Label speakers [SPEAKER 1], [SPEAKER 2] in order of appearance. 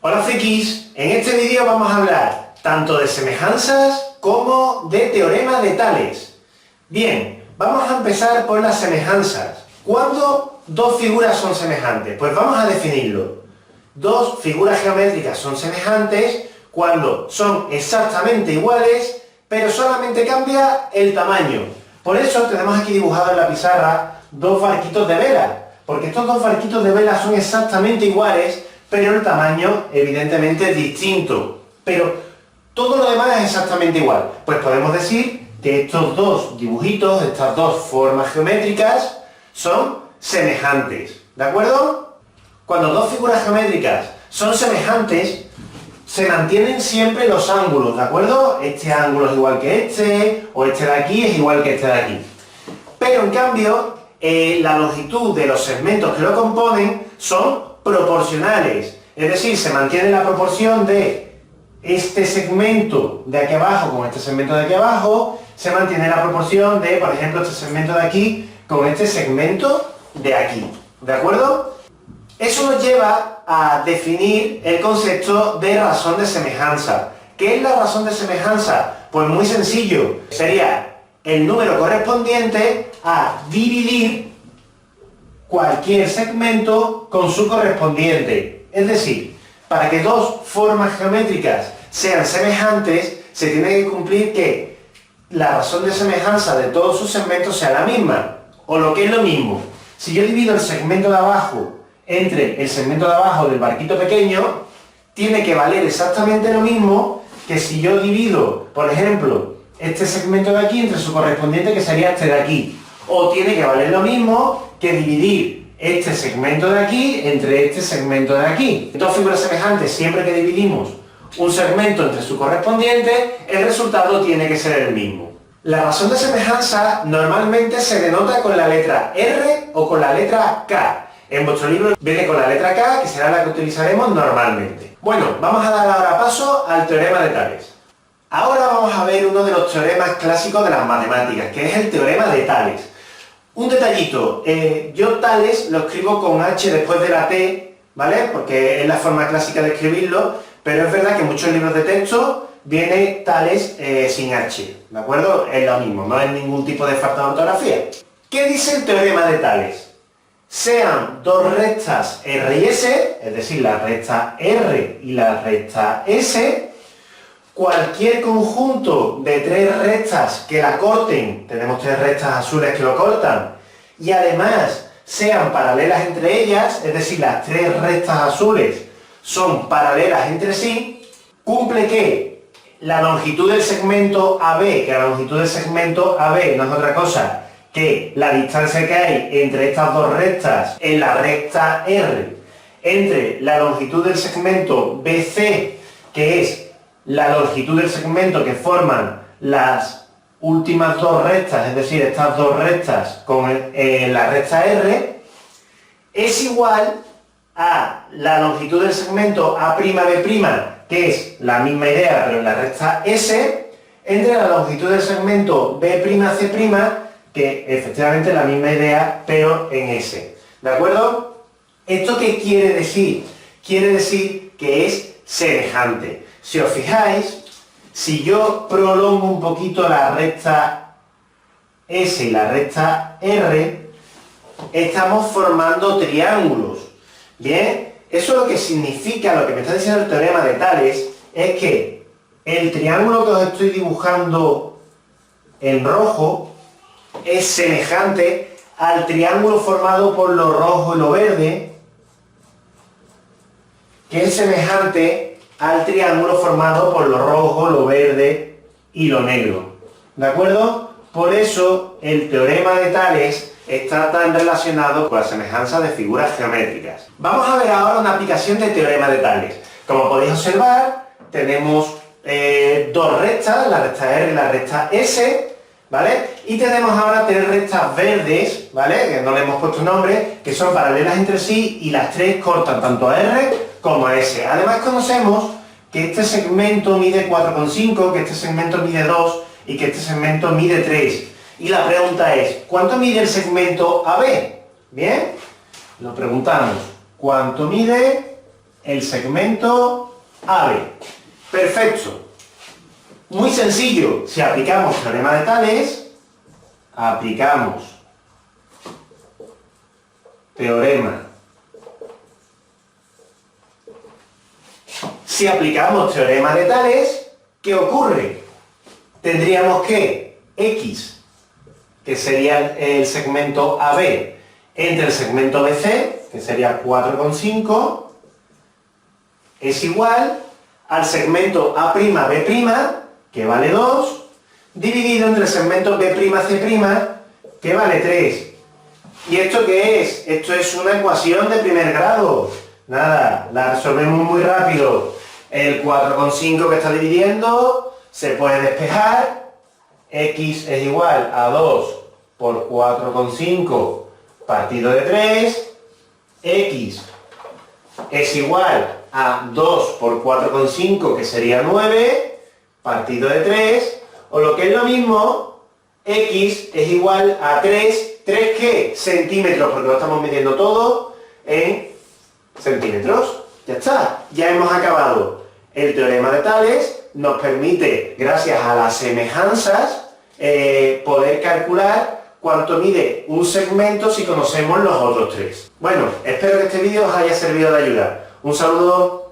[SPEAKER 1] Hola frikis, en este vídeo vamos a hablar tanto de semejanzas como de teoremas de Tales. Bien, vamos a empezar por las semejanzas. ¿Cuándo dos figuras son semejantes? Pues vamos a definirlo. Dos figuras geométricas son semejantes cuando son exactamente iguales, pero solamente cambia el tamaño. Por eso tenemos aquí dibujado en la pizarra dos barquitos de vela, porque estos dos barquitos de vela son exactamente iguales, pero el tamaño evidentemente es distinto. Pero todo lo demás es exactamente igual. Pues podemos decir que estos dos dibujitos, estas dos formas geométricas, son semejantes. ¿De acuerdo? Cuando dos figuras geométricas son semejantes, se mantienen siempre los ángulos, ¿de acuerdo? Este ángulo es igual que este, o este de aquí es igual que este de aquí. Pero en cambio, la longitud de los segmentos que lo componen son proporcionales, es decir, se mantiene la proporción de este segmento de aquí abajo con este segmento de aquí abajo, se mantiene la proporción de, por ejemplo, este segmento de aquí con este segmento de aquí, ¿de acuerdo? Eso nos lleva a definir el concepto de razón de semejanza. ¿Qué es la razón de semejanza? Pues muy sencillo, sería el número correspondiente a dividir cualquier segmento con su correspondiente. Es decir, para que dos formas geométricas sean semejantes, se tiene que cumplir que la razón de semejanza de todos sus segmentos sea la misma. O lo que es lo mismo, si yo divido el segmento de abajo entre el segmento de abajo del barquito pequeño, tiene que valer exactamente lo mismo que si yo divido, por ejemplo, este segmento de aquí entre su correspondiente, que sería este de aquí. O tiene que valer lo mismo que dividir este segmento de aquí entre este segmento de aquí. Dos figuras semejantes, siempre que dividimos un segmento entre su correspondiente, el resultado tiene que ser el mismo. La razón de semejanza normalmente se denota con la letra R o con la letra K. En vuestro libro viene con la letra K, que será la que utilizaremos normalmente. Bueno, vamos a dar ahora paso al teorema de Tales. Ahora vamos a ver uno de los teoremas clásicos de las matemáticas, que es el teorema de Tales. Un detallito, yo Tales lo escribo con H después de la T, ¿vale? Porque es la forma clásica de escribirlo, pero es verdad que en muchos libros de texto viene Tales sin H, ¿de acuerdo? Es lo mismo, no es ningún tipo de falta de ortografía. ¿Qué dice el teorema de Tales? Sean dos rectas R y S, es decir, la recta R y la recta S, cualquier conjunto de tres rectas que la corten, tenemos tres rectas azules que lo cortan, y además sean paralelas entre ellas, es decir, las tres rectas azules son paralelas entre sí, cumple que la longitud del segmento AB, que la longitud del segmento AB no es otra cosa que la distancia que hay entre estas dos rectas en la recta R, entre la longitud del segmento BC, que es la longitud del segmento que forman las últimas dos rectas, es decir, estas dos rectas con la recta R, es igual a la longitud del segmento A'B', que es la misma idea pero en la recta S, entre la longitud del segmento B'C', que efectivamente es la misma idea pero en S. ¿De acuerdo? ¿Esto qué quiere decir? Quiere decir que es semejante. Si os fijáis, si yo prolongo un poquito la recta S y la recta R, estamos formando triángulos. Bien, eso lo que significa, lo que me está diciendo el teorema de Tales, es que el triángulo que os estoy dibujando en rojo es semejante al triángulo formado por lo rojo y lo verde, que es semejante al triángulo formado por lo rojo, lo verde y lo negro. ¿De acuerdo? Por eso el teorema de Tales está tan relacionado con la semejanza de figuras geométricas. Vamos a ver ahora una aplicación del teorema de Tales. Como podéis observar, tenemos dos rectas, la recta R y la recta S, ¿vale? Y tenemos ahora tres rectas verdes, ¿vale? Que no le hemos puesto nombre, que son paralelas entre sí y las tres cortan tanto a R como a S. Además conocemos que este segmento mide 4,5, que este segmento mide 2 y que este segmento mide 3. Y la pregunta es, ¿cuánto mide el segmento AB? Bien, lo preguntamos. ¿Cuánto mide el segmento AB. Perfecto. Muy sencillo. Si aplicamos teorema de Tales, aplicamos teorema. Si aplicamos teorema de Tales, ¿qué ocurre? Tendríamos que X, que sería el segmento AB, entre el segmento BC, que sería 4,5, es igual al segmento A'B', que vale 2, dividido entre el segmento B'C', que vale 3. ¿Y esto qué es? Esto es una ecuación de primer grado. Nada, la resolvemos muy rápido. El 4,5 que está dividiendo se puede despejar. X es igual a 2 por 4,5 partido de 3. X es igual a 2 por 4,5, que sería 9, partido de 3. O lo que es lo mismo, X es igual a 3. ¿3 qué? Centímetros, porque lo estamos midiendo todo en centímetros. Ya está, ya hemos acabado. El teorema de Tales nos permite, gracias a las semejanzas, poder calcular cuánto mide un segmento si conocemos los otros tres. Bueno, espero que este vídeo os haya servido de ayuda. Un saludo.